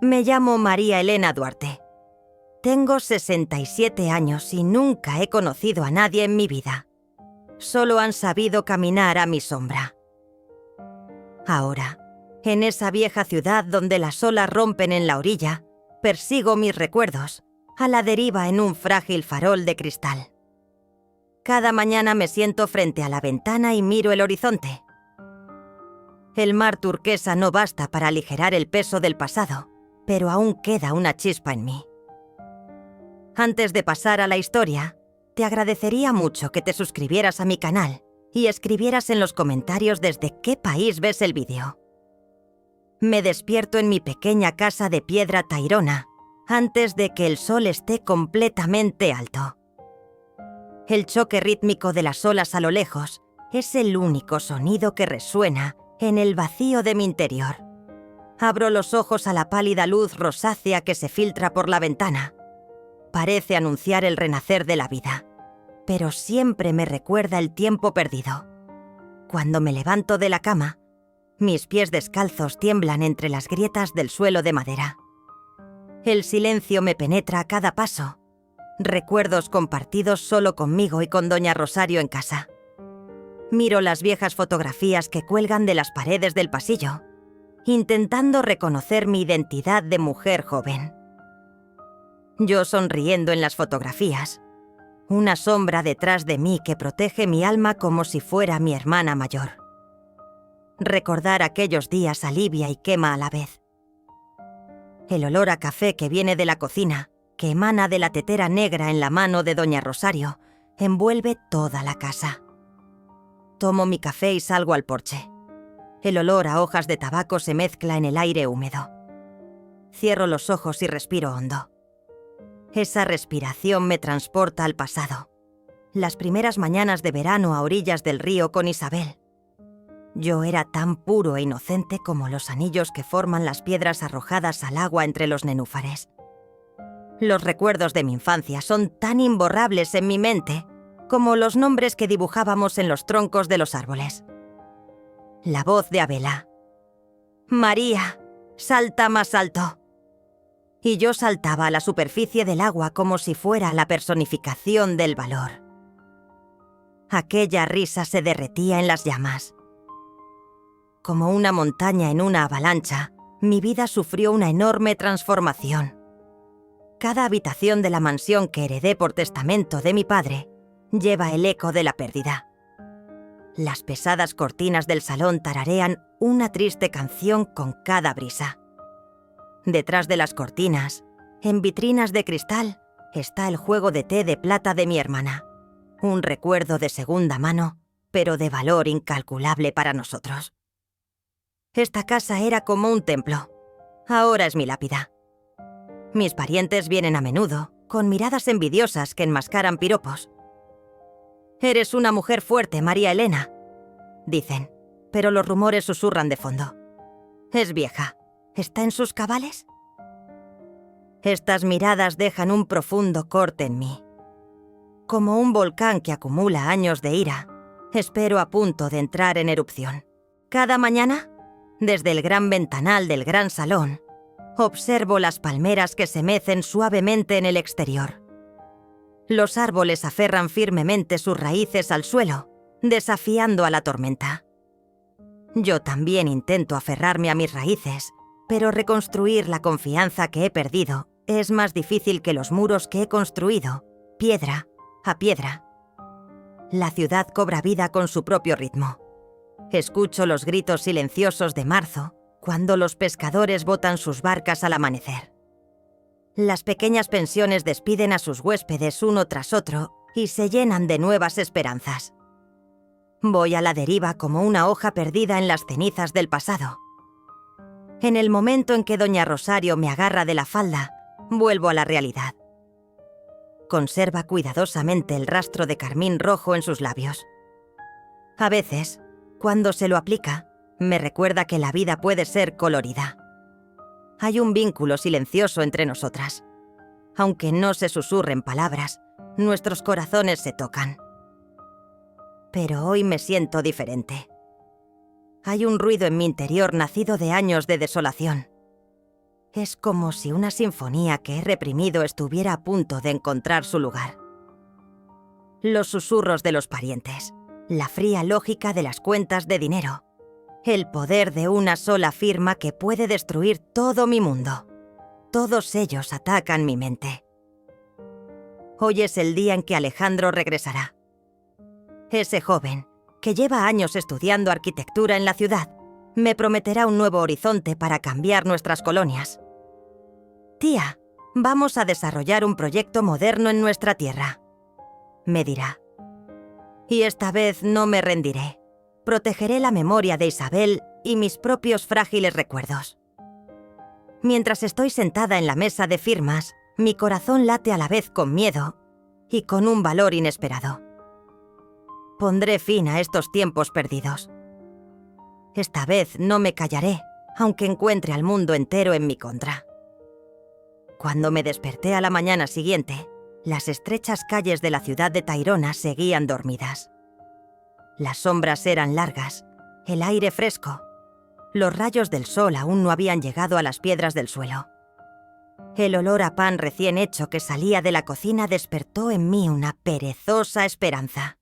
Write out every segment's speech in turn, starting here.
Me llamo María Elena Duarte. Tengo 67 años y nunca he conocido a nadie en mi vida. Solo han sabido caminar a mi sombra. Ahora, en esa vieja ciudad donde las olas rompen en la orilla, persigo mis recuerdos, a la deriva en un frágil farol de cristal. Cada mañana me siento frente a la ventana y miro el horizonte. El mar turquesa no basta para aligerar el peso del pasado, pero aún queda una chispa en mí. Antes de pasar a la historia, te agradecería mucho que te suscribieras a mi canal y escribieras en los comentarios desde qué país ves el vídeo. Me despierto en mi pequeña casa de piedra tairona antes de que el sol esté completamente alto. El choque rítmico de las olas a lo lejos es el único sonido que resuena en el vacío de mi interior. Abro los ojos a la pálida luz rosácea que se filtra por la ventana. Parece anunciar el renacer de la vida, pero siempre me recuerda el tiempo perdido. Cuando me levanto de la cama, mis pies descalzos tiemblan entre las grietas del suelo de madera. El silencio me penetra a cada paso. Recuerdos compartidos solo conmigo y con doña Rosario en casa. Miro las viejas fotografías que cuelgan de las paredes del pasillo, intentando reconocer mi identidad de mujer joven. Yo sonriendo en las fotografías, una sombra detrás de mí que protege mi alma como si fuera mi hermana mayor. Recordar aquellos días alivia y quema a la vez. El olor a café que viene de la cocina, que emana de la tetera negra en la mano de doña Rosario, envuelve toda la casa. Tomo mi café y salgo al porche. El olor a hojas de tabaco se mezcla en el aire húmedo. Cierro los ojos y respiro hondo. Esa respiración me transporta al pasado. Las primeras mañanas de verano a orillas del río con Isabel. Yo era tan puro e inocente como los anillos que forman las piedras arrojadas al agua entre los nenúfares. Los recuerdos de mi infancia son tan imborrables en mi mente como los nombres que dibujábamos en los troncos de los árboles. La voz de Abela. María, salta más alto. Y yo saltaba a la superficie del agua como si fuera la personificación del valor. Aquella risa se derretía en las llamas. Como una montaña en una avalancha, mi vida sufrió una enorme transformación. Cada habitación de la mansión que heredé por testamento de mi padre lleva el eco de la pérdida. Las pesadas cortinas del salón tararean una triste canción con cada brisa. Detrás de las cortinas, en vitrinas de cristal, está el juego de té de plata de mi hermana. Un recuerdo de segunda mano, pero de valor incalculable para nosotros. Esta casa era como un templo. Ahora es mi lápida. Mis parientes vienen a menudo, con miradas envidiosas que enmascaran piropos. «Eres una mujer fuerte, María Elena», dicen, pero los rumores susurran de fondo. «Es vieja. ¿Está en sus cabales?». Estas miradas dejan un profundo corte en mí. Como un volcán que acumula años de ira, espero a punto de entrar en erupción. Cada mañana, desde el gran ventanal del gran salón, observo las palmeras que se mecen suavemente en el exterior. Los árboles aferran firmemente sus raíces al suelo, desafiando a la tormenta. Yo también intento aferrarme a mis raíces, pero reconstruir la confianza que he perdido es más difícil que los muros que he construido, piedra a piedra. La ciudad cobra vida con su propio ritmo. Escucho los gritos silenciosos de marzo cuando los pescadores botan sus barcas al amanecer. Las pequeñas pensiones despiden a sus huéspedes uno tras otro y se llenan de nuevas esperanzas. Voy a la deriva como una hoja perdida en las cenizas del pasado. En el momento en que doña Rosario me agarra de la falda, vuelvo a la realidad. Conserva cuidadosamente el rastro de carmín rojo en sus labios. A veces, cuando se lo aplica, me recuerda que la vida puede ser colorida. Hay un vínculo silencioso entre nosotras. Aunque no se susurren palabras, nuestros corazones se tocan. Pero hoy me siento diferente. Hay un ruido en mi interior nacido de años de desolación. Es como si una sinfonía que he reprimido estuviera a punto de encontrar su lugar. Los susurros de los parientes, la fría lógica de las cuentas de dinero, el poder de una sola firma que puede destruir todo mi mundo. Todos ellos atacan mi mente. Hoy es el día en que Alejandro regresará. Ese joven, que lleva años estudiando arquitectura en la ciudad, me prometerá un nuevo horizonte para cambiar nuestras colonias. Tía, vamos a desarrollar un proyecto moderno en nuestra tierra, me dirá. Y esta vez no me rendiré. Protegeré la memoria de Isabel y mis propios frágiles recuerdos. Mientras estoy sentada en la mesa de firmas, mi corazón late a la vez con miedo y con un valor inesperado. Pondré fin a estos tiempos perdidos. Esta vez no me callaré, aunque encuentre al mundo entero en mi contra. Cuando me desperté a la mañana siguiente, las estrechas calles de la ciudad de Tayrona seguían dormidas. Las sombras eran largas, el aire fresco. Los rayos del sol aún no habían llegado a las piedras del suelo. El olor a pan recién hecho que salía de la cocina despertó en mí una perezosa esperanza.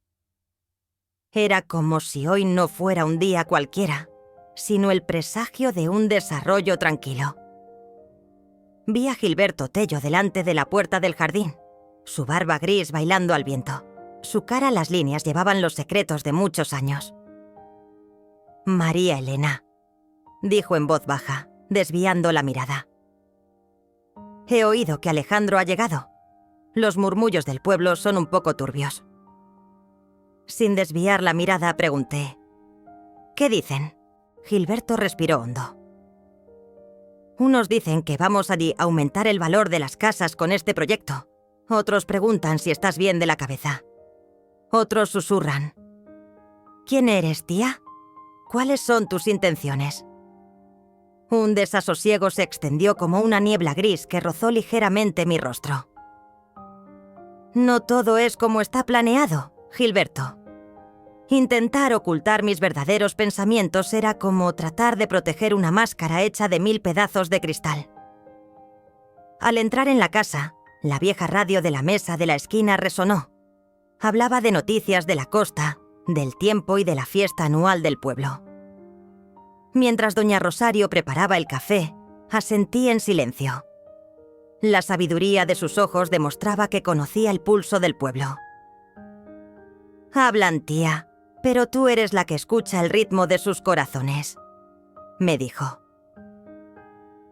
Era como si hoy no fuera un día cualquiera, sino el presagio de un desarrollo tranquilo. Vi a Gilberto Tello delante de la puerta del jardín, su barba gris bailando al viento. Su cara, las líneas llevaban los secretos de muchos años. María Elena, dijo en voz baja, desviando la mirada. He oído que Alejandro ha llegado. Los murmullos del pueblo son un poco turbios. Sin desviar la mirada, pregunté: ¿qué dicen? Gilberto respiró hondo. Unos dicen que vamos a aumentar el valor de las casas con este proyecto. Otros preguntan si estás bien de la cabeza. Otros susurran: ¿quién eres, tía? ¿Cuáles son tus intenciones? Un desasosiego se extendió como una niebla gris que rozó ligeramente mi rostro. No todo es como está planeado, Gilberto. Intentar ocultar mis verdaderos pensamientos era como tratar de proteger una máscara hecha de 1000 pedazos de cristal. Al entrar en la casa, la vieja radio de la mesa de la esquina resonó. Hablaba de noticias de la costa, del tiempo y de la fiesta anual del pueblo. Mientras doña Rosario preparaba el café, asentí en silencio. La sabiduría de sus ojos demostraba que conocía el pulso del pueblo. Hablan, tía, pero tú eres la que escucha el ritmo de sus corazones, me dijo.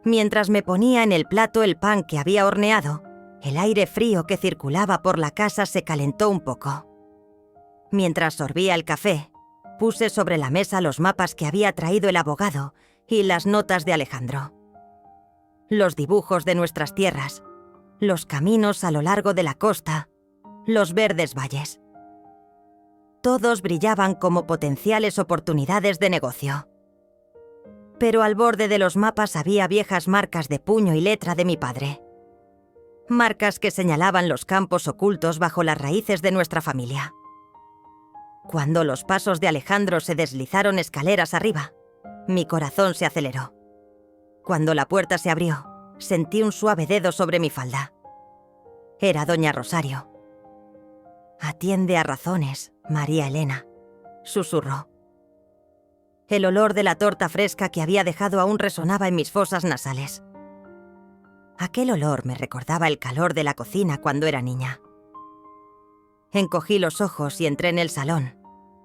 Mientras me ponía en el plato el pan que había horneado, el aire frío que circulaba por la casa se calentó un poco. Mientras sorbía el café, puse sobre la mesa los mapas que había traído el abogado y las notas de Alejandro. Los dibujos de nuestras tierras, los caminos a lo largo de la costa, los verdes valles. Todos brillaban como potenciales oportunidades de negocio. Pero al borde de los mapas había viejas marcas de puño y letra de mi padre. Marcas que señalaban los campos ocultos bajo las raíces de nuestra familia. Cuando los pasos de Alejandro se deslizaron escaleras arriba, mi corazón se aceleró. Cuando la puerta se abrió, sentí un suave dedo sobre mi falda. Era doña Rosario. «Atiende a razones, María Elena», susurró. El olor de la torta fresca que había dejado aún resonaba en mis fosas nasales. Aquel olor me recordaba el calor de la cocina cuando era niña. Encogí los ojos y entré en el salón,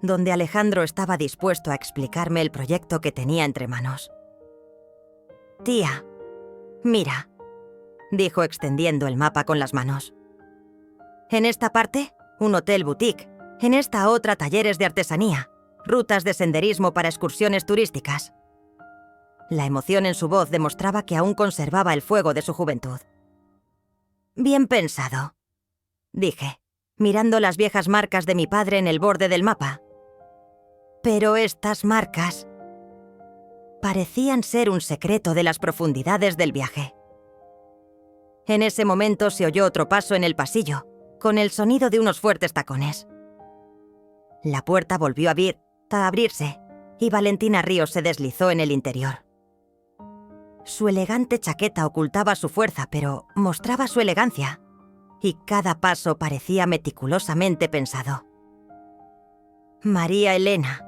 donde Alejandro estaba dispuesto a explicarme el proyecto que tenía entre manos. «Tía, mira», dijo extendiendo el mapa con las manos. «En esta parte, un hotel boutique. En esta otra, talleres de artesanía, rutas de senderismo para excursiones turísticas». La emoción en su voz demostraba que aún conservaba el fuego de su juventud. «Bien pensado», dije, mirando las viejas marcas de mi padre en el borde del mapa. Pero estas marcas parecían ser un secreto de las profundidades del viaje. En ese momento se oyó otro paso en el pasillo, con el sonido de unos fuertes tacones. La puerta volvió a abrirse y Valentina Ríos se deslizó en el interior. Su elegante chaqueta ocultaba su fuerza, pero mostraba su elegancia, y cada paso parecía meticulosamente pensado. «María Elena»,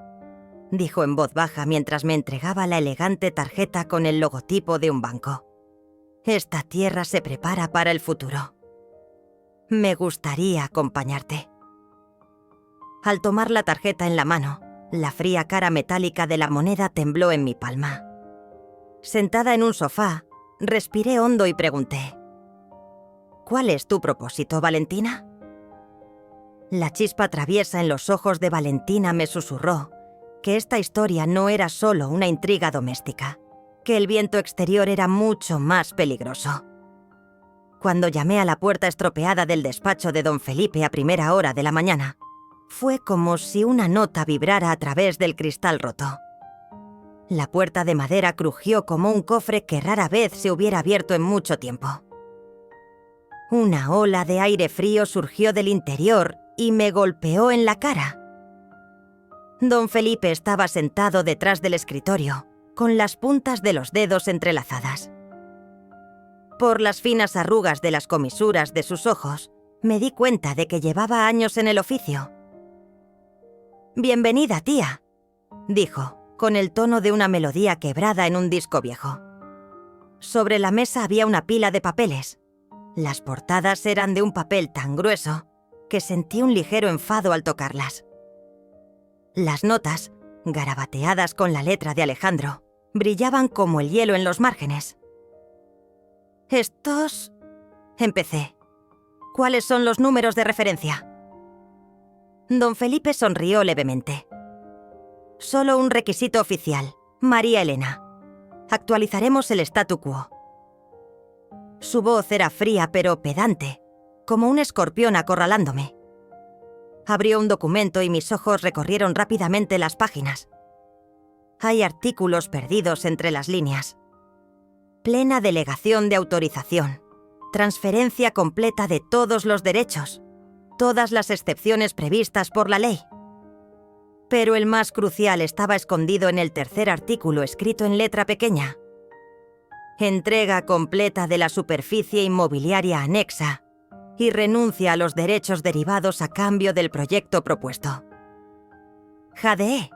dijo en voz baja mientras me entregaba la elegante tarjeta con el logotipo de un banco. «Esta tierra se prepara para el futuro. Me gustaría acompañarte». Al tomar la tarjeta en la mano, la fría cara metálica de la moneda tembló en mi palma. Sentada en un sofá, respiré hondo y pregunté: «¿Cuál es tu propósito, Valentina?». La chispa traviesa en los ojos de Valentina me susurró que esta historia no era solo una intriga doméstica, que el viento exterior era mucho más peligroso. Cuando llamé a la puerta estropeada del despacho de don Felipe a primera hora de la mañana, fue como si una nota vibrara a través del cristal roto. La puerta de madera crujió como un cofre que rara vez se hubiera abierto en mucho tiempo. Una ola de aire frío surgió del interior y me golpeó en la cara. Don Felipe estaba sentado detrás del escritorio, con las puntas de los dedos entrelazadas. Por las finas arrugas de las comisuras de sus ojos, me di cuenta de que llevaba años en el oficio. «Bienvenida, tía», dijo, con el tono de una melodía quebrada en un disco viejo. Sobre la mesa había una pila de papeles. Las portadas eran de un papel tan grueso que sentí un ligero enfado al tocarlas. Las notas, garabateadas con la letra de Alejandro, brillaban como el hielo en los márgenes. «Estos...», empecé. «¿Cuáles son los números de referencia?». Don Felipe sonrió levemente. «Solo un requisito oficial, María Elena. Actualizaremos el statu quo». Su voz era fría pero pedante, como un escorpión acorralándome. Abrió un documento y mis ojos recorrieron rápidamente las páginas. Hay artículos perdidos entre las líneas. Plena delegación de autorización. Transferencia completa de todos los derechos. Todas las excepciones previstas por la ley. Pero el más crucial estaba escondido en el tercer artículo escrito en letra pequeña. Entrega completa de la superficie inmobiliaria anexa y renuncia a los derechos derivados a cambio del proyecto propuesto. Jadeé.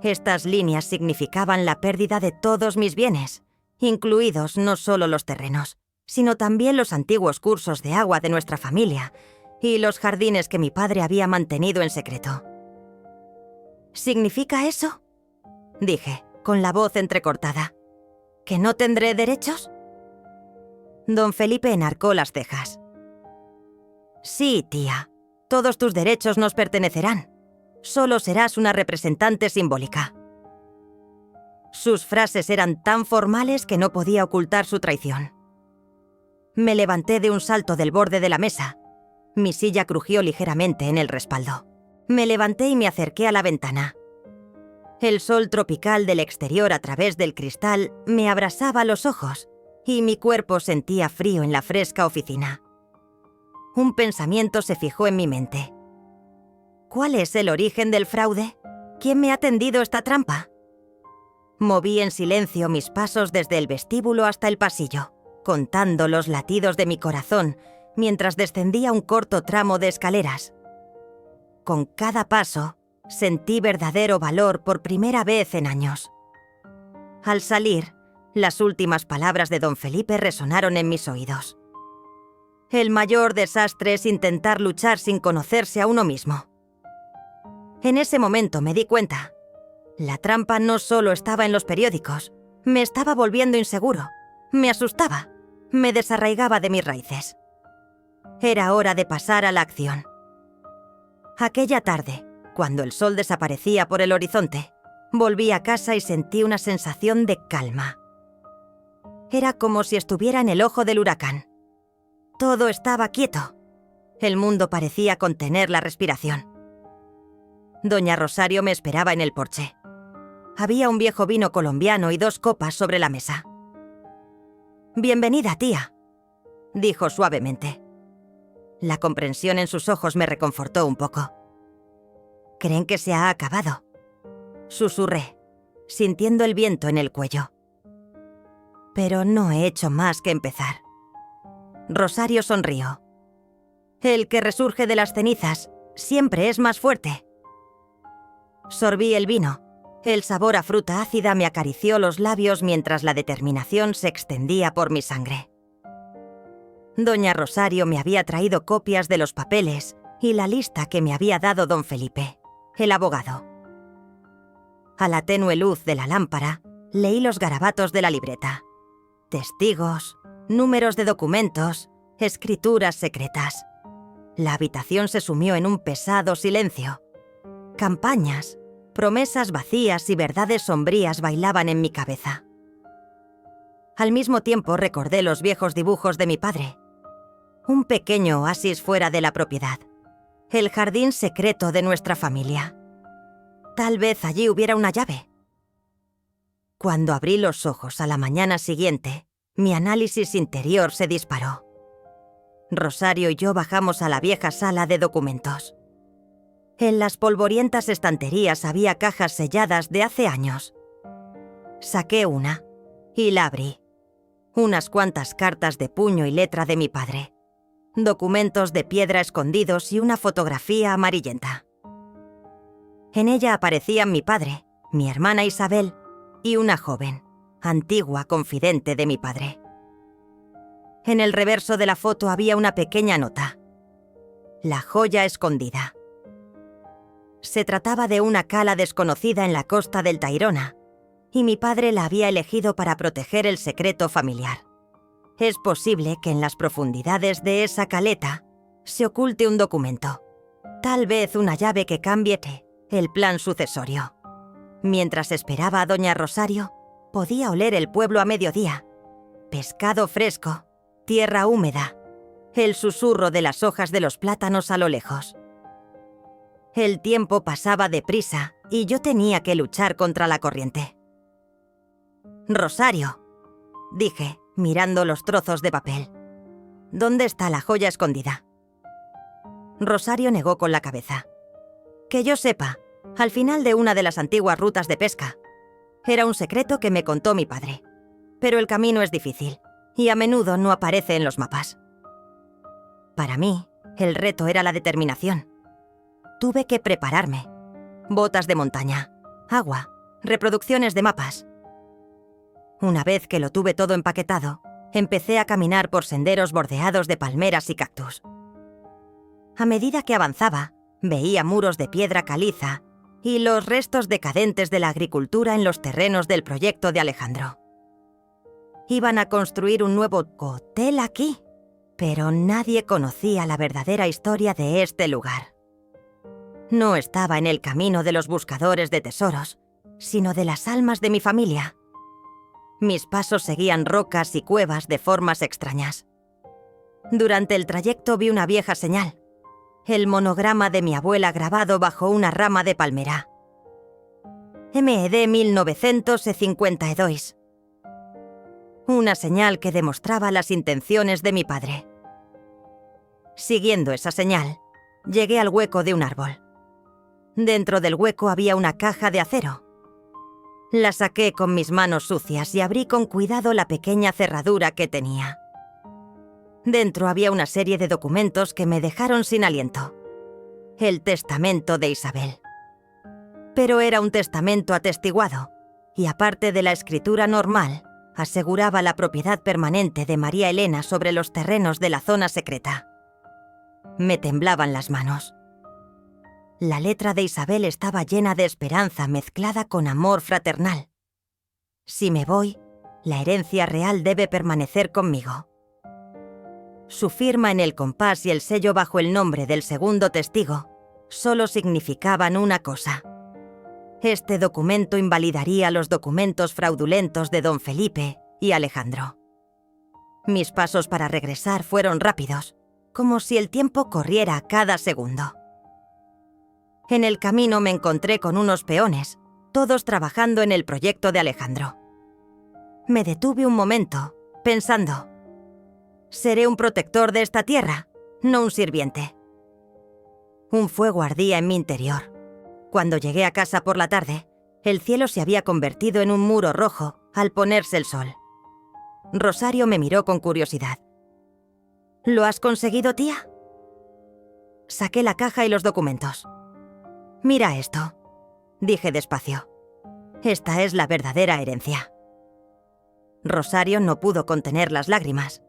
Estas líneas significaban la pérdida de todos mis bienes, incluidos no solo los terrenos, sino también los antiguos cursos de agua de nuestra familia y los jardines que mi padre había mantenido en secreto. ¿Significa eso?, dije, con la voz entrecortada. ¿Que no tendré derechos? Don Felipe enarcó las cejas. «Sí, tía. Todos tus derechos nos pertenecerán. Solo serás una representante simbólica». Sus frases eran tan formales que no podía ocultar su traición. Me levanté de un salto del borde de la mesa. Mi silla crujió ligeramente en el respaldo. Me levanté y me acerqué a la ventana. El sol tropical del exterior a través del cristal me abrasaba los ojos y mi cuerpo sentía frío en la fresca oficina. Un pensamiento se fijó en mi mente. ¿Cuál es el origen del fraude? ¿Quién me ha tendido esta trampa? Moví en silencio mis pasos desde el vestíbulo hasta el pasillo, contando los latidos de mi corazón mientras descendía un corto tramo de escaleras. Con cada paso, sentí verdadero valor por primera vez en años. Al salir, las últimas palabras de don Felipe resonaron en mis oídos. El mayor desastre es intentar luchar sin conocerse a uno mismo. En ese momento me di cuenta. La trampa no solo estaba en los periódicos, me estaba volviendo inseguro, me asustaba, me desarraigaba de mis raíces. Era hora de pasar a la acción. Aquella tarde, cuando el sol desaparecía por el horizonte, volví a casa y sentí una sensación de calma. Era como si estuviera en el ojo del huracán. Todo estaba quieto. El mundo parecía contener la respiración. Doña Rosario me esperaba en el porche. Había un viejo vino colombiano y 2 copas sobre la mesa. «Bienvenida, tía», dijo suavemente. La comprensión en sus ojos me reconfortó un poco. «¿Creen que se ha acabado?», susurré, sintiendo el viento en el cuello. pero no he hecho más que empezar. Rosario sonrió. El que resurge de las cenizas siempre es más fuerte. Sorbí el vino. El sabor a fruta ácida me acarició los labios mientras la determinación se extendía por mi sangre. Doña Rosario me había traído copias de los papeles y la lista que me había dado don Felipe, el abogado. A la tenue luz de la lámpara, leí los garabatos de la libreta. Testigos, números de documentos, escrituras secretas. La habitación se sumió en un pesado silencio. Campañas, promesas vacías y verdades sombrías bailaban en mi cabeza. Al mismo tiempo recordé los viejos dibujos de mi padre. Un pequeño oasis fuera de la propiedad. El jardín secreto de nuestra familia. Tal vez allí hubiera una llave. Cuando abrí los ojos a la mañana siguiente, mi análisis interior se disparó. Rosario y yo bajamos a la vieja sala de documentos. En las polvorientas estanterías había cajas selladas de hace años. Saqué una y la abrí. Unas cuantas cartas de puño y letra de mi padre. Documentos de piedra escondidos y una fotografía amarillenta. En ella aparecían mi padre, mi hermana Isabel y una joven, antigua confidente de mi padre. En el reverso de la foto había una pequeña nota. La joya escondida. Se trataba de una cala desconocida en la costa del Tayrona, y mi padre la había elegido para proteger el secreto familiar. Es posible que en las profundidades de esa caleta se oculte un documento, tal vez una llave que cambie el plan sucesorio. Mientras esperaba a doña Rosario, podía oler el pueblo a mediodía. Pescado fresco, tierra húmeda, el susurro de las hojas de los plátanos a lo lejos. El tiempo pasaba deprisa y yo tenía que luchar contra la corriente. «Rosario», dije, mirando los trozos de papel. «¿Dónde está la joya escondida?» Rosario negó con la cabeza. «Que yo sepa, al final de una de las antiguas rutas de pesca. Era un secreto que me contó mi padre. Pero el camino es difícil y a menudo no aparece en los mapas». Para mí, el reto era la determinación. Tuve que prepararme. Botas de montaña, agua, reproducciones de mapas. Una vez que lo tuve todo empaquetado, empecé a caminar por senderos bordeados de palmeras y cactus. A medida que avanzaba, veía muros de piedra caliza y los restos decadentes de la agricultura en los terrenos del proyecto de Alejandro. Iban a construir un nuevo hotel aquí, pero nadie conocía la verdadera historia de este lugar. No estaba en el camino de los buscadores de tesoros, sino de las almas de mi familia. Mis pasos seguían rocas y cuevas de formas extrañas. Durante el trayecto vi una vieja señal, el monograma de mi abuela grabado bajo una rama de palmera. MED 1952. Una señal que demostraba las intenciones de mi padre. Siguiendo esa señal, llegué al hueco de un árbol. Dentro del hueco había una caja de acero. La saqué con mis manos sucias y abrí con cuidado la pequeña cerradura que tenía. Dentro había una serie de documentos que me dejaron sin aliento. El testamento de Isabel. Pero era un testamento atestiguado, y aparte de la escritura normal, aseguraba la propiedad permanente de María Elena sobre los terrenos de la zona secreta. Me temblaban las manos. La letra de Isabel estaba llena de esperanza mezclada con amor fraternal. Si me voy, la herencia real debe permanecer conmigo. Su firma en el compás y el sello bajo el nombre del segundo testigo solo significaban una cosa. Este documento invalidaría los documentos fraudulentos de don Felipe y Alejandro. Mis pasos para regresar fueron rápidos, como si el tiempo corriera cada segundo. En el camino me encontré con unos peones, todos trabajando en el proyecto de Alejandro. Me detuve un momento, pensando, seré un protector de esta tierra, no un sirviente. Un fuego ardía en mi interior. Cuando llegué a casa por la tarde, el cielo se había convertido en un muro rojo al ponerse el sol. Rosario me miró con curiosidad. ¿Lo has conseguido, tía? Saqué la caja y los documentos. Mira esto, dije despacio. Esta es la verdadera herencia. Rosario no pudo contener las lágrimas.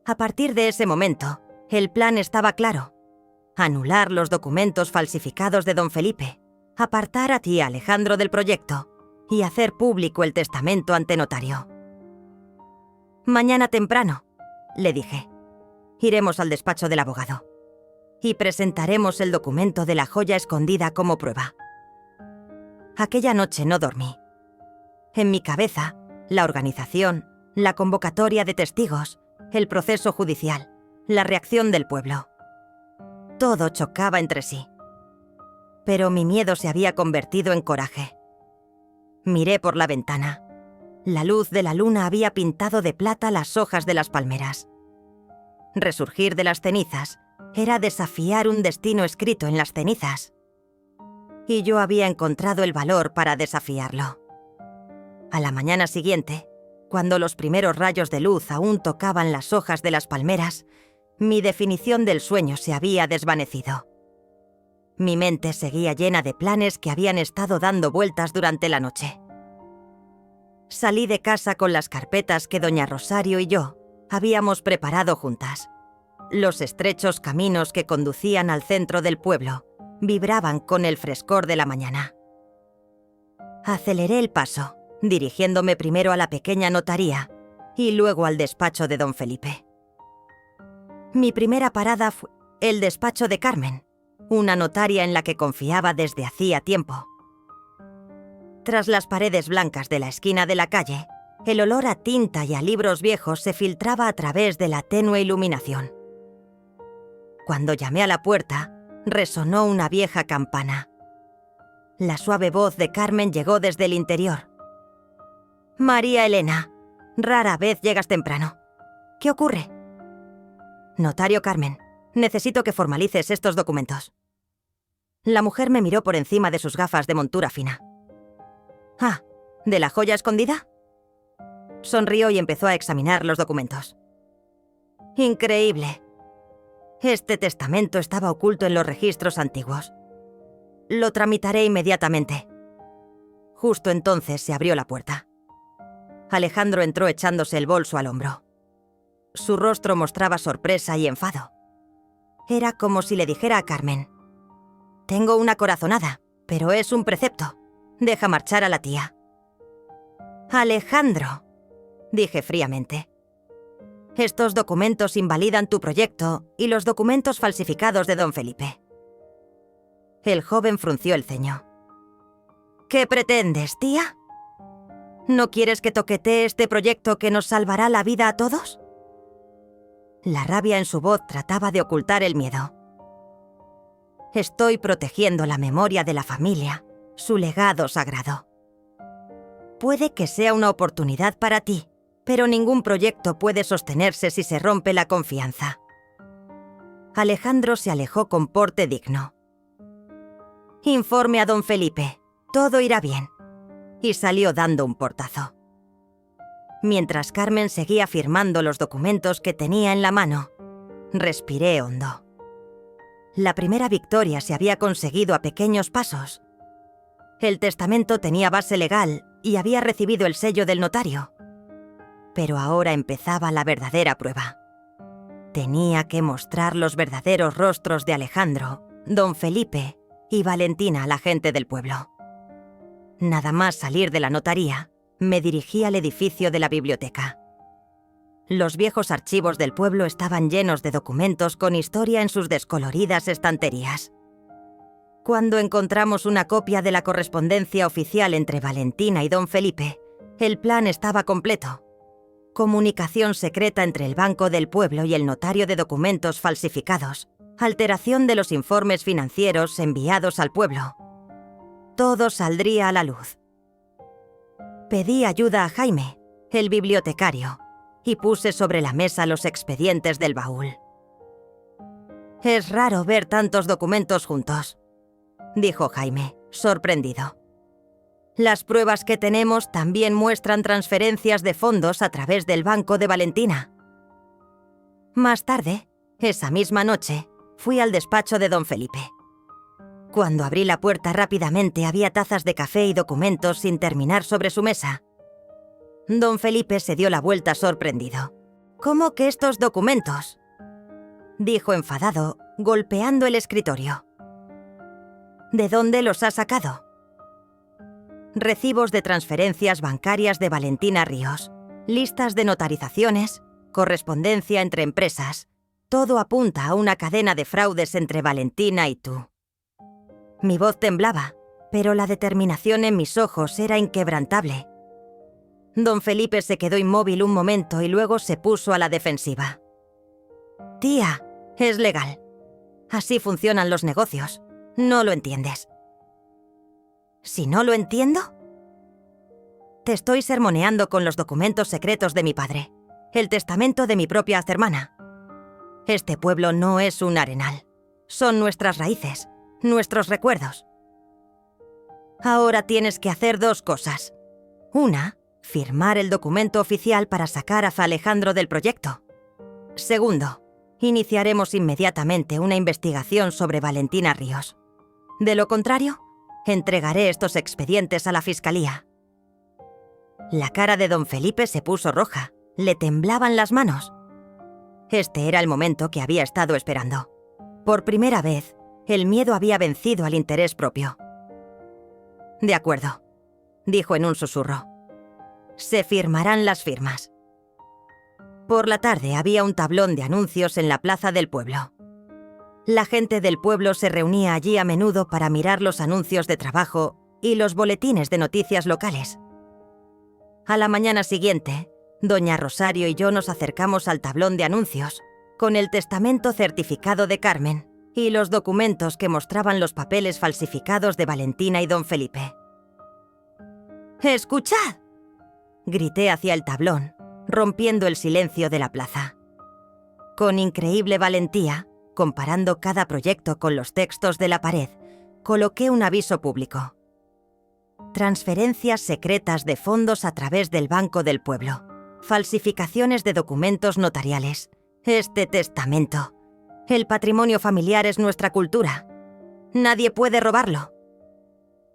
A partir de ese momento, el plan estaba claro. Anular los documentos falsificados de don Felipe, apartar a tía Alejandro del proyecto y hacer público el testamento ante notario. Mañana temprano, le dije, iremos al despacho del abogado y presentaremos el documento de la joya escondida como prueba. Aquella noche no dormí. En mi cabeza, la organización, la convocatoria de testigos, el proceso judicial, la reacción del pueblo. Todo chocaba entre sí. Pero mi miedo se había convertido en coraje. Miré por la ventana. La luz de la luna había pintado de plata las hojas de las palmeras. Resurgir de las cenizas era desafiar un destino escrito en las cenizas. Y yo había encontrado el valor para desafiarlo. A la mañana siguiente, cuando los primeros rayos de luz aún tocaban las hojas de las palmeras, mi definición del sueño se había desvanecido. Mi mente seguía llena de planes que habían estado dando vueltas durante la noche. Salí de casa con las carpetas que doña Rosario y yo habíamos preparado juntas. Los estrechos caminos que conducían al centro del pueblo vibraban con el frescor de la mañana. Aceleré el paso, dirigiéndome primero a la pequeña notaría y luego al despacho de don Felipe. Mi primera parada fue el despacho de Carmen, una notaria en la que confiaba desde hacía tiempo. Tras las paredes blancas de la esquina de la calle, el olor a tinta y a libros viejos se filtraba a través de la tenue iluminación. Cuando llamé a la puerta, resonó una vieja campana. La suave voz de Carmen llegó desde el interior. «María Elena, rara vez llegas temprano. ¿Qué ocurre?» «Notario Carmen, necesito que formalices estos documentos». La mujer me miró por encima de sus gafas de montura fina. «Ah, ¿de la joya escondida?» Sonrió y empezó a examinar los documentos. «Increíble. Este testamento estaba oculto en los registros antiguos. Lo tramitaré inmediatamente». Justo entonces se abrió la puerta. Alejandro entró echándose el bolso al hombro. Su rostro mostraba sorpresa y enfado. Era como si le dijera a Carmen: «Tengo una corazonada, pero es un precepto. Deja marchar a la tía». «Alejandro», dije fríamente, «estos documentos invalidan tu proyecto y los documentos falsificados de don Felipe». El joven frunció el ceño. «¿Qué pretendes, tía? ¿No quieres que toquetee este proyecto que nos salvará la vida a todos?» La rabia en su voz trataba de ocultar el miedo. «Estoy protegiendo la memoria de la familia, su legado sagrado. Puede que sea una oportunidad para ti, pero ningún proyecto puede sostenerse si se rompe la confianza». Alejandro se alejó con porte digno. «Informe a don Felipe, todo irá bien», y salió dando un portazo. Mientras Carmen seguía firmando los documentos que tenía en la mano, respiré hondo. La primera victoria se había conseguido a pequeños pasos. El testamento tenía base legal y había recibido el sello del notario. Pero ahora empezaba la verdadera prueba. Tenía que mostrar los verdaderos rostros de Alejandro, don Felipe y Valentina a la gente del pueblo. Nada más salir de la notaría, me dirigí al edificio de la biblioteca. Los viejos archivos del pueblo estaban llenos de documentos con historia en sus descoloridas estanterías. Cuando encontramos una copia de la correspondencia oficial entre Valentina y don Felipe, el plan estaba completo. Comunicación secreta entre el Banco del Pueblo y el notario de documentos falsificados, alteración de los informes financieros enviados al pueblo. Todo saldría a la luz. Pedí ayuda a Jaime, el bibliotecario, y puse sobre la mesa los expedientes del baúl. «Es raro ver tantos documentos juntos», dijo Jaime, sorprendido. Las pruebas que tenemos también muestran transferencias de fondos a través del banco de Valentina. Más tarde, esa misma noche, fui al despacho de don Felipe. Cuando abrí la puerta rápidamente había tazas de café y documentos sin terminar sobre su mesa. Don Felipe se dio la vuelta sorprendido. «¿Cómo que estos documentos?», dijo enfadado, golpeando el escritorio. «¿De dónde los ha sacado?». «Recibos de transferencias bancarias de Valentina Ríos, listas de notarizaciones, correspondencia entre empresas. Todo apunta a una cadena de fraudes entre Valentina y tú». Mi voz temblaba, pero la determinación en mis ojos era inquebrantable. Don Felipe se quedó inmóvil un momento y luego se puso a la defensiva. «Tía, es legal. Así funcionan los negocios. No lo entiendes». «¿Si no lo entiendo?». «Te estoy sermoneando con los documentos secretos de mi padre, el testamento de mi propia hermana. Este pueblo no es un arenal. Son nuestras raíces, nuestros recuerdos. Ahora tienes que hacer dos cosas. Una, firmar el documento oficial para sacar a Alejandro del proyecto. Segundo, iniciaremos inmediatamente una investigación sobre Valentina Ríos. De lo contrario, entregaré estos expedientes a la fiscalía». La cara de don Felipe se puso roja, le temblaban las manos. Este era el momento que había estado esperando. Por primera vez, el miedo había vencido al interés propio. «De acuerdo», dijo en un susurro. «Se firmarán las firmas». Por la tarde había un tablón de anuncios en la plaza del pueblo. La gente del pueblo se reunía allí a menudo para mirar los anuncios de trabajo y los boletines de noticias locales. A la mañana siguiente, doña Rosario y yo nos acercamos al tablón de anuncios, con el testamento certificado de Carmen y los documentos que mostraban los papeles falsificados de Valentina y don Felipe. «¡Escuchad!», grité hacia el tablón, rompiendo el silencio de la plaza. Con increíble valentía, comparando cada proyecto con los textos de la pared, coloqué un aviso público. Transferencias secretas de fondos a través del Banco del Pueblo. Falsificaciones de documentos notariales. Este testamento. El patrimonio familiar es nuestra cultura. Nadie puede robarlo.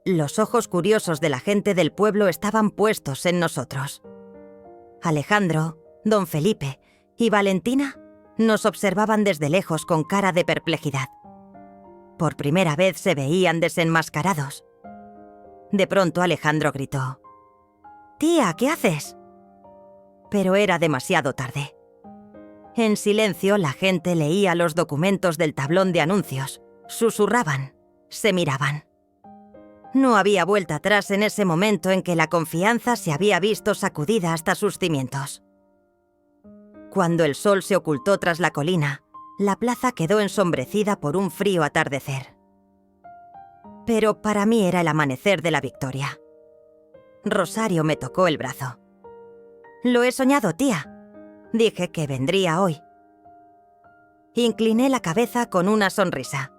Los ojos curiosos de la gente del pueblo estaban puestos en nosotros. Alejandro, don Felipe y Valentina nos observaban desde lejos con cara de perplejidad. Por primera vez se veían desenmascarados. De pronto Alejandro gritó: «Tía, ¿qué haces?». Pero era demasiado tarde. En silencio la gente leía los documentos del tablón de anuncios, susurraban, se miraban. No había vuelta atrás en ese momento en que la confianza se había visto sacudida hasta sus cimientos. Cuando el sol se ocultó tras la colina, la plaza quedó ensombrecida por un frío atardecer. Pero para mí era el amanecer de la victoria. Rosario me tocó el brazo. «Lo he soñado, tía. Dije que vendría hoy». Incliné la cabeza con una sonrisa.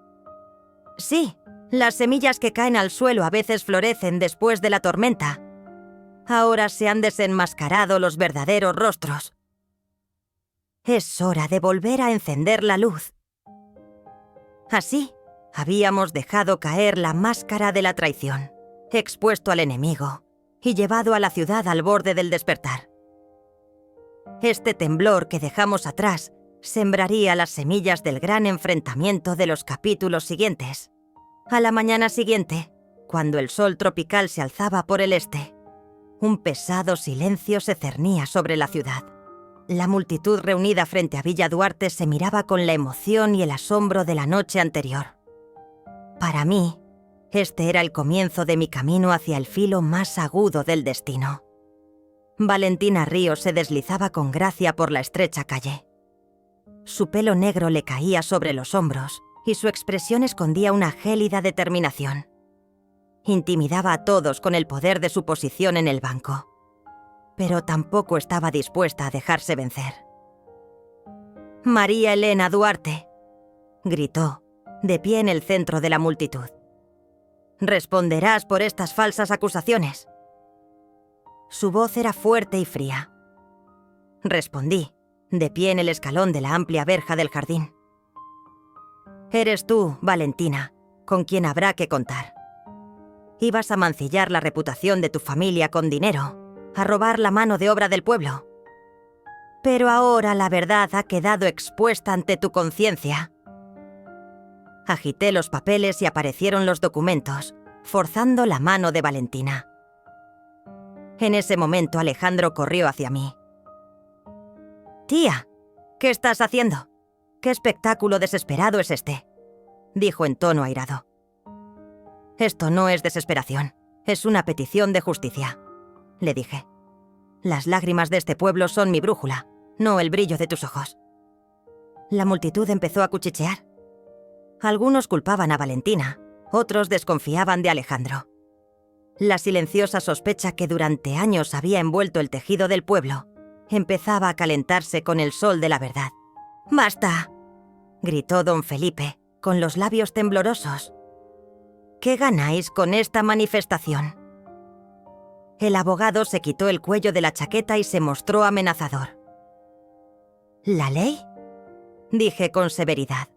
«Sí, las semillas que caen al suelo a veces florecen después de la tormenta. Ahora se han desenmascarado los verdaderos rostros. Es hora de volver a encender la luz». Así, habíamos dejado caer la máscara de la traición, expuesto al enemigo y llevado a la ciudad al borde del despertar. Este temblor que dejamos atrás sembraría las semillas del gran enfrentamiento de los capítulos siguientes. A la mañana siguiente, cuando el sol tropical se alzaba por el este, un pesado silencio se cernía sobre la ciudad. La multitud reunida frente a Villa Duarte se miraba con la emoción y el asombro de la noche anterior. Para mí, este era el comienzo de mi camino hacia el filo más agudo del destino. Valentina Ríos se deslizaba con gracia por la estrecha calle. Su pelo negro le caía sobre los hombros y su expresión escondía una gélida determinación. Intimidaba a todos con el poder de su posición en el banco, pero tampoco estaba dispuesta a dejarse vencer. «María Elena Duarte», gritó, de pie en el centro de la multitud. ¿Responderás por estas falsas acusaciones? Su voz era fuerte y fría. Respondí, de pie en el escalón de la amplia verja del jardín. Eres tú, Valentina, con quien habrá que contar. Ibas a mancillar la reputación de tu familia con dinero, a robar la mano de obra del pueblo. Pero ahora la verdad ha quedado expuesta ante tu conciencia. Agité los papeles y aparecieron los documentos, forzando la mano de Valentina. En ese momento Alejandro corrió hacia mí. «Tía, ¿qué estás haciendo? ¿Qué espectáculo desesperado es este?», dijo en tono airado. «Esto no es desesperación, es una petición de justicia», le dije. «Las lágrimas de este pueblo son mi brújula, no el brillo de tus ojos». La multitud empezó a cuchichear. Algunos culpaban a Valentina, otros desconfiaban de Alejandro. La silenciosa sospecha que durante años había envuelto el tejido del pueblo empezaba a calentarse con el sol de la verdad. «¡Basta!», gritó don Felipe, con los labios temblorosos. «¿Qué ganáis con esta manifestación?». El abogado se quitó el cuello de la chaqueta y se mostró amenazador. «¿La ley?», dije con severidad.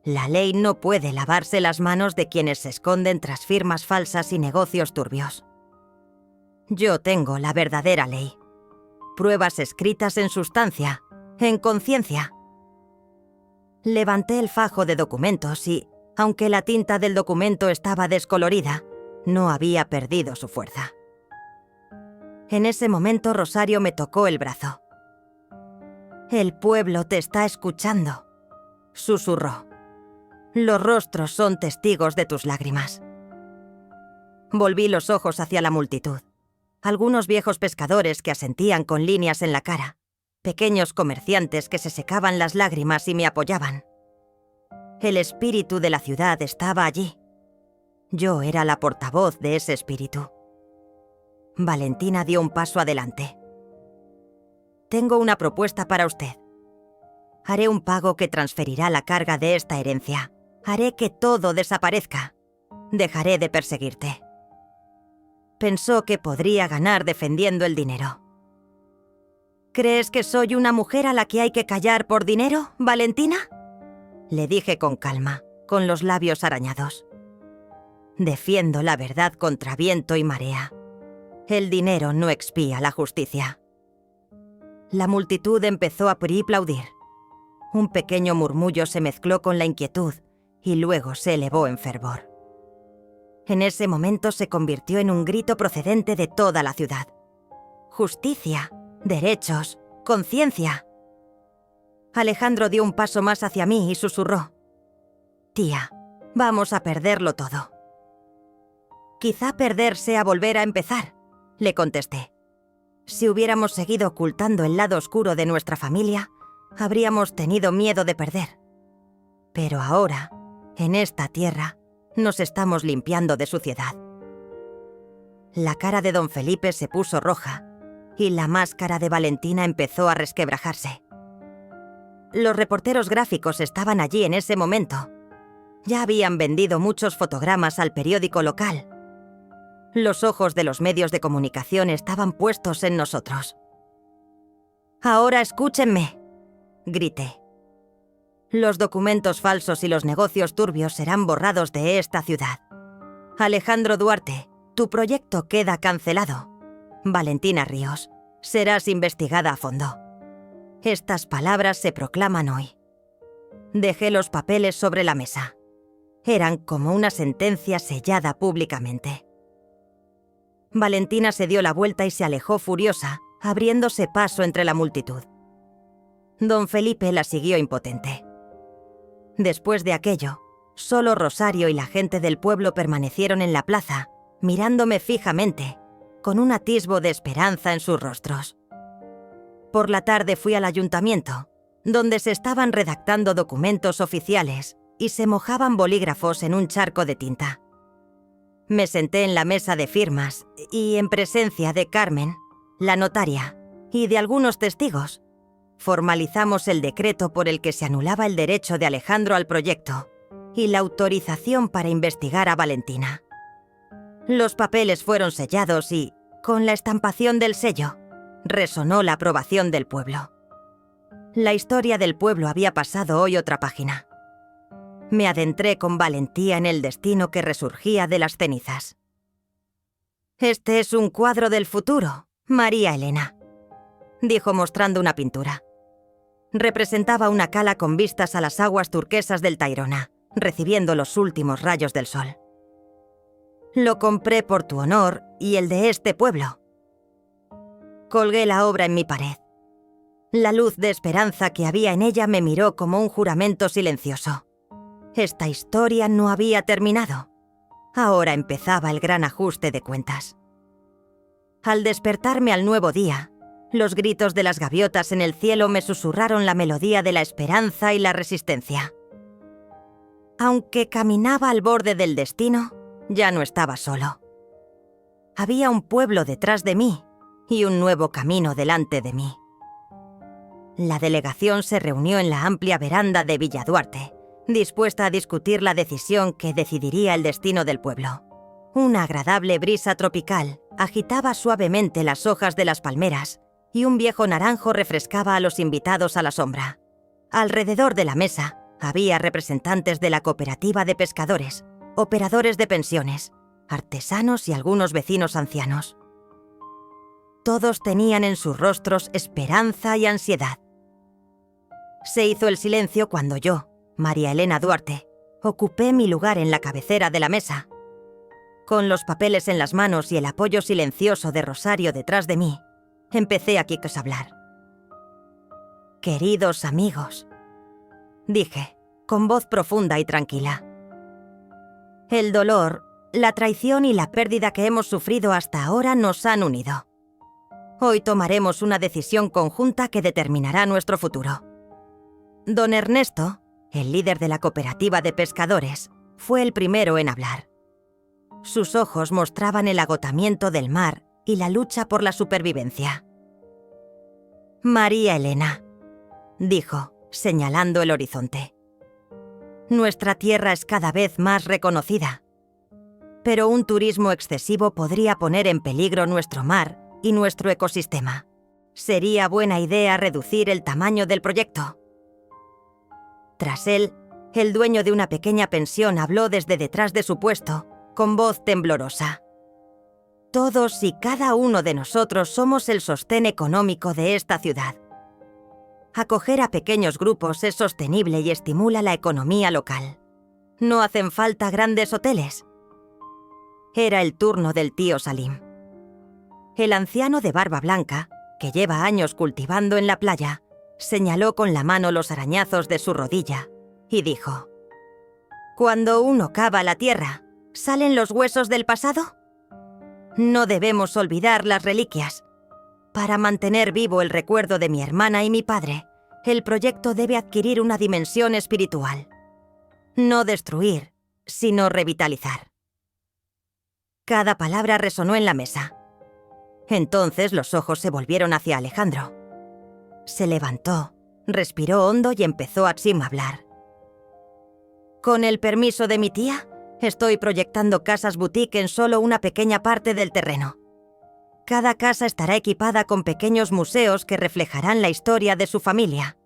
«La ley no puede lavarse las manos de quienes se esconden tras firmas falsas y negocios turbios. Yo tengo la verdadera ley. Pruebas escritas en sustancia, en conciencia». Levanté el fajo de documentos y, aunque la tinta del documento estaba descolorida, no había perdido su fuerza. En ese momento Rosario me tocó el brazo. «El pueblo te está escuchando», susurró. «Los rostros son testigos de tus lágrimas». Volví los ojos hacia la multitud. Algunos viejos pescadores que asentían con líneas en la cara, pequeños comerciantes que se secaban las lágrimas y me apoyaban. El espíritu de la ciudad estaba allí. Yo era la portavoz de ese espíritu. Valentina dio un paso adelante. «Tengo una propuesta para usted. Haré un pago que transferirá la carga de esta herencia. Haré que todo desaparezca. Dejaré de perseguirte». Pensó que podría ganar defendiendo el dinero. «¿Crees que soy una mujer a la que hay que callar por dinero, Valentina?», le dije con calma, con los labios arañados. «Defiendo la verdad contra viento y marea. El dinero no expía la justicia». La multitud empezó a aplaudir. Un pequeño murmullo se mezcló con la inquietud y luego se elevó en fervor. En ese momento se convirtió en un grito procedente de toda la ciudad. «Justicia, derechos, conciencia». Alejandro dio un paso más hacia mí y susurró: «Tía, vamos a perderlo todo». «Quizá perder sea volver a empezar», le contesté. «Si hubiéramos seguido ocultando el lado oscuro de nuestra familia, habríamos tenido miedo de perder. Pero ahora, en esta tierra, nos estamos limpiando de suciedad». La cara de don Felipe se puso roja y la máscara de Valentina empezó a resquebrajarse. Los reporteros gráficos estaban allí en ese momento. Ya habían vendido muchos fotogramas al periódico local. Los ojos de los medios de comunicación estaban puestos en nosotros. «Ahora escúchenme», grité. «Los documentos falsos y los negocios turbios serán borrados de esta ciudad. Alejandro Duarte, tu proyecto queda cancelado. Valentina Ríos, serás investigada a fondo. Estas palabras se proclaman hoy». Dejé los papeles sobre la mesa. Eran como una sentencia sellada públicamente. Valentina se dio la vuelta y se alejó furiosa, abriéndose paso entre la multitud. Don Felipe la siguió impotente. Después de aquello, solo Rosario y la gente del pueblo permanecieron en la plaza, mirándome fijamente, con un atisbo de esperanza en sus rostros. Por la tarde fui al ayuntamiento, donde se estaban redactando documentos oficiales y se mojaban bolígrafos en un charco de tinta. Me senté en la mesa de firmas y, en presencia de Carmen, la notaria, y de algunos testigos, formalizamos el decreto por el que se anulaba el derecho de Alejandro al proyecto y la autorización para investigar a Valentina. Los papeles fueron sellados y, con la estampación del sello, resonó la aprobación del pueblo. La historia del pueblo había pasado hoy otra página. Me adentré con valentía en el destino que resurgía de las cenizas. «Este es un cuadro del futuro, María Elena», dijo mostrando una pintura. Representaba una cala con vistas a las aguas turquesas del Tayrona, recibiendo los últimos rayos del sol. «Lo compré por tu honor y el de este pueblo». Colgué la obra en mi pared. La luz de esperanza que había en ella me miró como un juramento silencioso. Esta historia no había terminado. Ahora empezaba el gran ajuste de cuentas. Al despertarme al nuevo día, los gritos de las gaviotas en el cielo me susurraron la melodía de la esperanza y la resistencia. Aunque caminaba al borde del destino, ya no estaba solo. Había un pueblo detrás de mí y un nuevo camino delante de mí. La delegación se reunió en la amplia veranda de Villaduarte, dispuesta a discutir la decisión que decidiría el destino del pueblo. Una agradable brisa tropical agitaba suavemente las hojas de las palmeras y un viejo naranjo refrescaba a los invitados a la sombra. Alrededor de la mesa había representantes de la cooperativa de pescadores, operadores de pensiones, artesanos y algunos vecinos ancianos. Todos tenían en sus rostros esperanza y ansiedad. Se hizo el silencio cuando yo, María Elena Duarte, ocupé mi lugar en la cabecera de la mesa. Con los papeles en las manos y el apoyo silencioso de Rosario detrás de mí, empecé a hablar. «Queridos amigos», dije, con voz profunda y tranquila. «El dolor, la traición y la pérdida que hemos sufrido hasta ahora nos han unido. Hoy tomaremos una decisión conjunta que determinará nuestro futuro». Don Ernesto, el líder de la cooperativa de pescadores, fue el primero en hablar. Sus ojos mostraban el agotamiento del mar y la lucha por la supervivencia. «María Elena», dijo, señalando el horizonte. «Nuestra tierra es cada vez más reconocida, pero un turismo excesivo podría poner en peligro nuestro mar y nuestro ecosistema. Sería buena idea reducir el tamaño del proyecto». Tras él, el dueño de una pequeña pensión habló desde detrás de su puesto, con voz temblorosa. «Todos y cada uno de nosotros somos el sostén económico de esta ciudad. Acoger a pequeños grupos es sostenible y estimula la economía local. No hacen falta grandes hoteles». Era el turno del tío Salim. El anciano de barba blanca, que lleva años cultivando en la playa, señaló con la mano los arañazos de su rodilla y dijo: «Cuando uno cava la tierra, ¿salen los huesos del pasado? No debemos olvidar las reliquias. Para mantener vivo el recuerdo de mi hermana y mi padre, el proyecto debe adquirir una dimensión espiritual. No destruir, sino revitalizar». Cada palabra resonó en la mesa. Entonces los ojos se volvieron hacia Alejandro. Se levantó, respiró hondo y empezó a hablar. «Con el permiso de mi tía, estoy proyectando casas boutique en solo una pequeña parte del terreno. Cada casa estará equipada con pequeños museos que reflejarán la historia de su familia.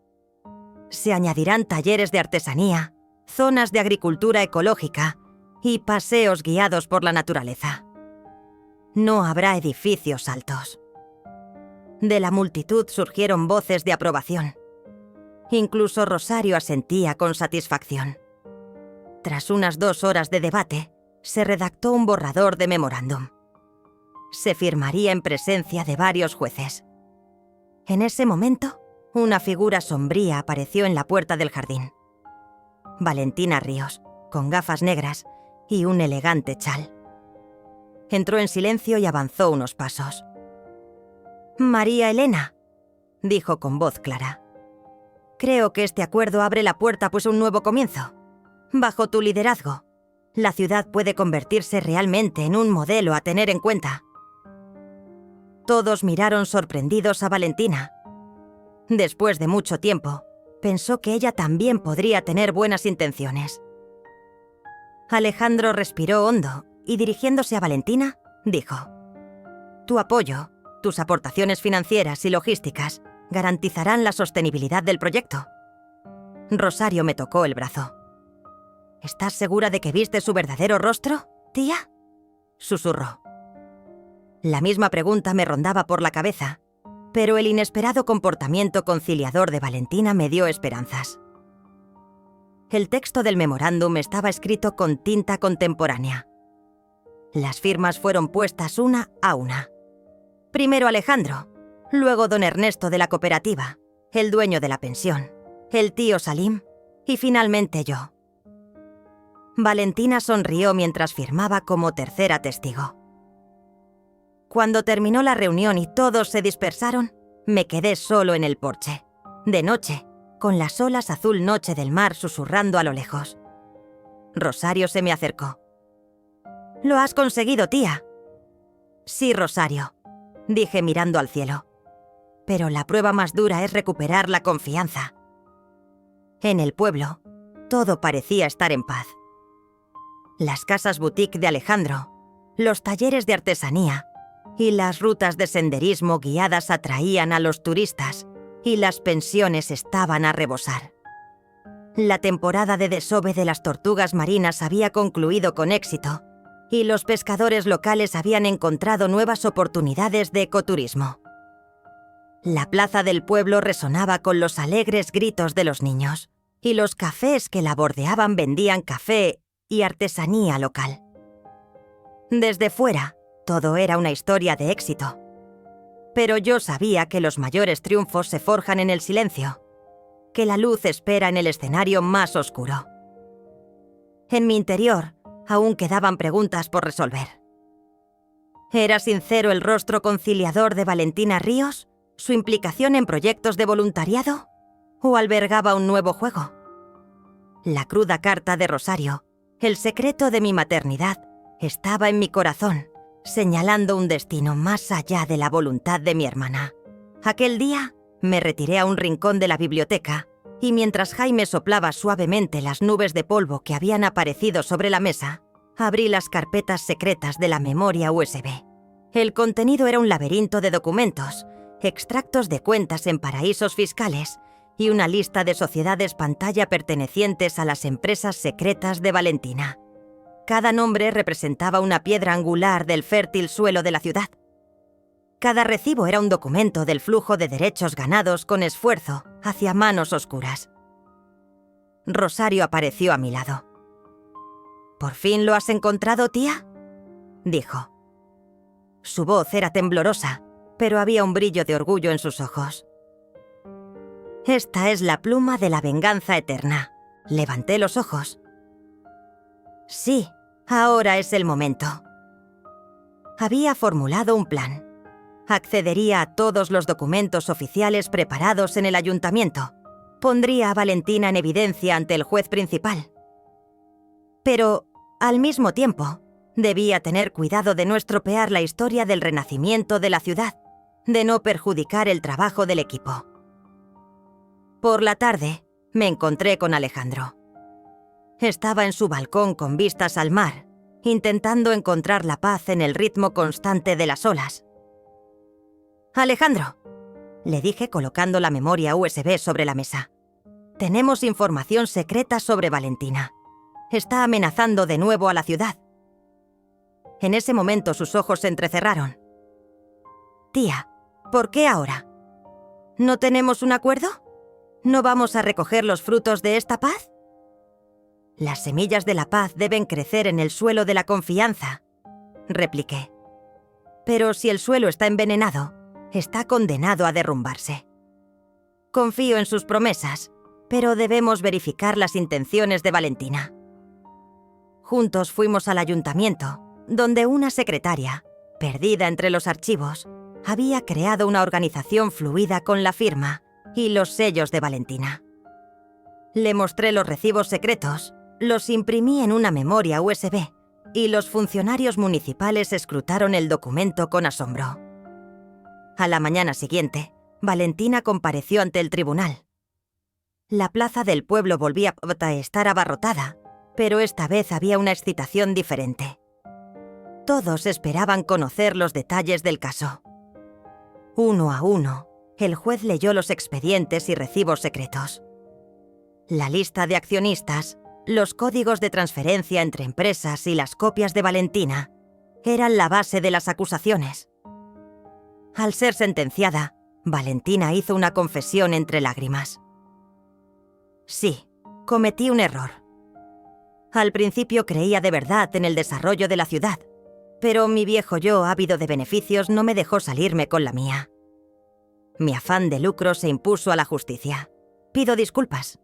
Se añadirán talleres de artesanía, zonas de agricultura ecológica y paseos guiados por la naturaleza. No habrá edificios altos». De la multitud surgieron voces de aprobación. Incluso Rosario asentía con satisfacción. Tras unas 2 horas de debate, se redactó un borrador de memorándum. Se firmaría en presencia de varios jueces. En ese momento, una figura sombría apareció en la puerta del jardín. Valentina Ríos, con gafas negras y un elegante chal. Entró en silencio y avanzó unos pasos. «María Elena», dijo con voz clara. «Creo que este acuerdo abre la puerta pues un nuevo comienzo. Bajo tu liderazgo, la ciudad puede convertirse realmente en un modelo a tener en cuenta». Todos miraron sorprendidos a Valentina. Después de mucho tiempo, pensó que ella también podría tener buenas intenciones. Alejandro respiró hondo y, dirigiéndose a Valentina, dijo: «Tu apoyo, tus aportaciones financieras y logísticas garantizarán la sostenibilidad del proyecto». Rosario me tocó el brazo. «¿Estás segura de que viste su verdadero rostro, tía?», susurró. La misma pregunta me rondaba por la cabeza, pero el inesperado comportamiento conciliador de Valentina me dio esperanzas. El texto del memorándum estaba escrito con tinta contemporánea. Las firmas fueron puestas una a una. Primero Alejandro, luego don Ernesto de la cooperativa, el dueño de la pensión, el tío Salim y finalmente yo. Valentina sonrió mientras firmaba como tercera testigo. Cuando terminó la reunión y todos se dispersaron, me quedé solo en el porche, de noche, con las olas azul noche del mar susurrando a lo lejos. Rosario se me acercó. «Lo has conseguido, tía». «Sí, Rosario», dije mirando al cielo. «Pero la prueba más dura es recuperar la confianza». En el pueblo, todo parecía estar en paz. Las casas boutique de Alejandro, los talleres de artesanía y las rutas de senderismo guiadas atraían a los turistas y las pensiones estaban a rebosar. La temporada de desove de las tortugas marinas había concluido con éxito y los pescadores locales habían encontrado nuevas oportunidades de ecoturismo. La plaza del pueblo resonaba con los alegres gritos de los niños y los cafés que la bordeaban vendían café y artesanía local. Desde fuera, todo era una historia de éxito. Pero yo sabía que los mayores triunfos se forjan en el silencio, que la luz espera en el escenario más oscuro. En mi interior aún quedaban preguntas por resolver. ¿Era sincero el rostro conciliador de Valentina Ríos, su implicación en proyectos de voluntariado, o albergaba un nuevo juego? La cruda carta de Rosario, el secreto de mi maternidad, estaba en mi corazón, señalando un destino más allá de la voluntad de mi hermana. Aquel día me retiré a un rincón de la biblioteca y mientras Jaime soplaba suavemente las nubes de polvo que habían aparecido sobre la mesa, abrí las carpetas secretas de la memoria USB. El contenido era un laberinto de documentos, extractos de cuentas en paraísos fiscales y una lista de sociedades pantalla pertenecientes a las empresas secretas de Valentina. Cada nombre representaba una piedra angular del fértil suelo de la ciudad. Cada recibo era un documento del flujo de derechos ganados con esfuerzo hacia manos oscuras. Rosario apareció a mi lado. «¿Por fin lo has encontrado, tía?», dijo. Su voz era temblorosa, pero había un brillo de orgullo en sus ojos. «Esta es la pluma de la venganza eterna». Levanté los ojos. «Sí, ahora es el momento». Había formulado un plan. Accedería a todos los documentos oficiales preparados en el ayuntamiento. Pondría a Valentina en evidencia ante el juez principal. Pero, al mismo tiempo, debía tener cuidado de no estropear la historia del renacimiento de la ciudad, de no perjudicar el trabajo del equipo. Por la tarde, me encontré con Alejandro. Estaba en su balcón con vistas al mar, intentando encontrar la paz en el ritmo constante de las olas. «Alejandro», le dije colocando la memoria USB sobre la mesa. «Tenemos información secreta sobre Valentina. Está amenazando de nuevo a la ciudad». En ese momento sus ojos se entrecerraron. «Tía, ¿por qué ahora? ¿No tenemos un acuerdo? ¿No vamos a recoger los frutos de esta paz?» «Las semillas de la paz deben crecer en el suelo de la confianza», repliqué. «Pero si el suelo está envenenado, está condenado a derrumbarse. Confío en sus promesas, pero debemos verificar las intenciones de Valentina». Juntos fuimos al ayuntamiento, donde una secretaria, perdida entre los archivos, había creado una organización fluida con la firma y los sellos de Valentina. Le mostré los recibos secretos, los imprimí en una memoria USB y los funcionarios municipales escrutaron el documento con asombro. A la mañana siguiente, Valentina compareció ante el tribunal. La plaza del pueblo volvía a estar abarrotada Pero esta vez había una excitación diferente. Todos esperaban conocer los detalles del caso. Uno a uno, el juez leyó los expedientes y recibos secretos. La lista de accionistas, los códigos de transferencia entre empresas y las copias de Valentina eran la base de las acusaciones. Al ser sentenciada, Valentina hizo una confesión entre lágrimas. Sí, cometí un error. Al principio creía de verdad en el desarrollo de la ciudad, pero mi viejo yo, ávido de beneficios, no me dejó salirme con la mía. Mi afán de lucro se impuso a la justicia. Pido disculpas.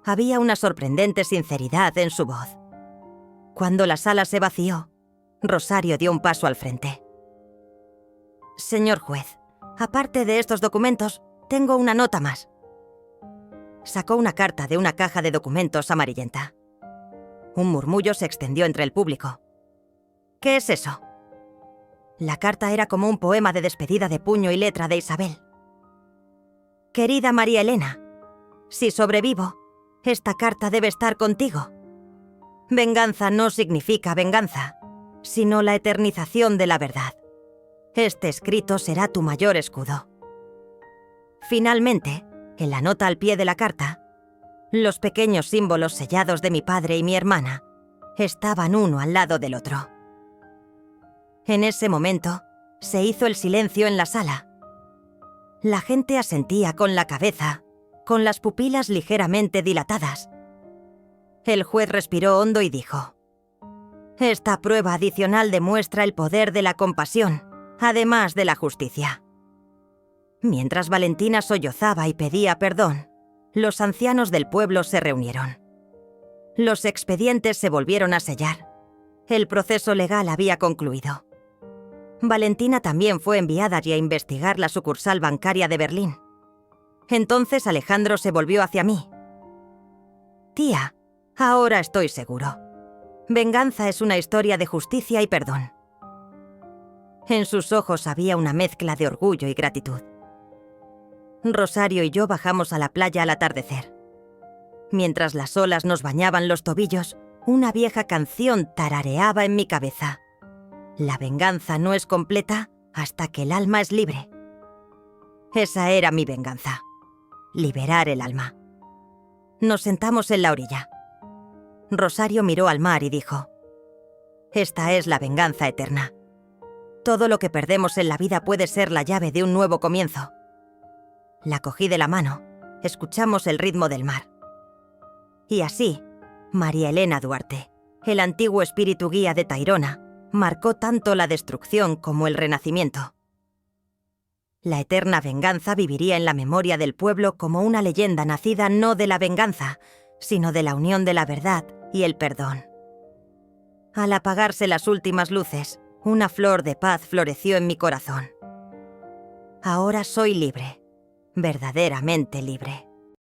Había una sorprendente sinceridad en su voz. Cuando la sala se vació, Rosario dio un paso al frente. Señor juez, aparte de estos documentos, tengo una nota más. Sacó una carta de una caja de documentos amarillenta. Un murmullo se extendió entre el público. ¿Qué es eso? La carta era como un poema de despedida de puño y letra de Isabel. Querida María Elena, si sobrevivo, esta carta debe estar contigo. Venganza no significa venganza, sino la eternización de la verdad. Este escrito será tu mayor escudo. Finalmente, en la nota al pie de la carta, los pequeños símbolos sellados de mi padre y mi hermana estaban uno al lado del otro. En ese momento, se hizo el silencio en la sala. La gente asentía con la cabeza, con las pupilas ligeramente dilatadas. El juez respiró hondo y dijo: esta prueba adicional demuestra el poder de la compasión, además de la justicia. Mientras Valentina sollozaba y pedía perdón, los ancianos del pueblo se reunieron. Los expedientes se volvieron a sellar. El proceso legal había concluido. Valentina también fue enviada allí a investigar la sucursal bancaria de Berlín. Entonces Alejandro se volvió hacia mí. Tía, ahora estoy seguro. Venganza es una historia de justicia y perdón. En sus ojos había una mezcla de orgullo y gratitud. Rosario y yo bajamos a la playa al atardecer. Mientras las olas nos bañaban los tobillos, una vieja canción tarareaba en mi cabeza. La venganza no es completa hasta que el alma es libre. Esa era mi venganza. Liberar el alma. Nos sentamos en la orilla. Rosario miró al mar y dijo: esta es la venganza eterna. Todo lo que perdemos en la vida puede ser la llave de un nuevo comienzo. La cogí de la mano. Escuchamos el ritmo del mar. Y así, María Elena Duarte, el antiguo espíritu guía de Tayrona, marcó tanto la destrucción como el renacimiento. La eterna venganza viviría en la memoria del pueblo como una leyenda nacida no de la venganza, sino de la unión de la verdad y el perdón. Al apagarse las últimas luces, una flor de paz floreció en mi corazón. Ahora soy libre, verdaderamente libre.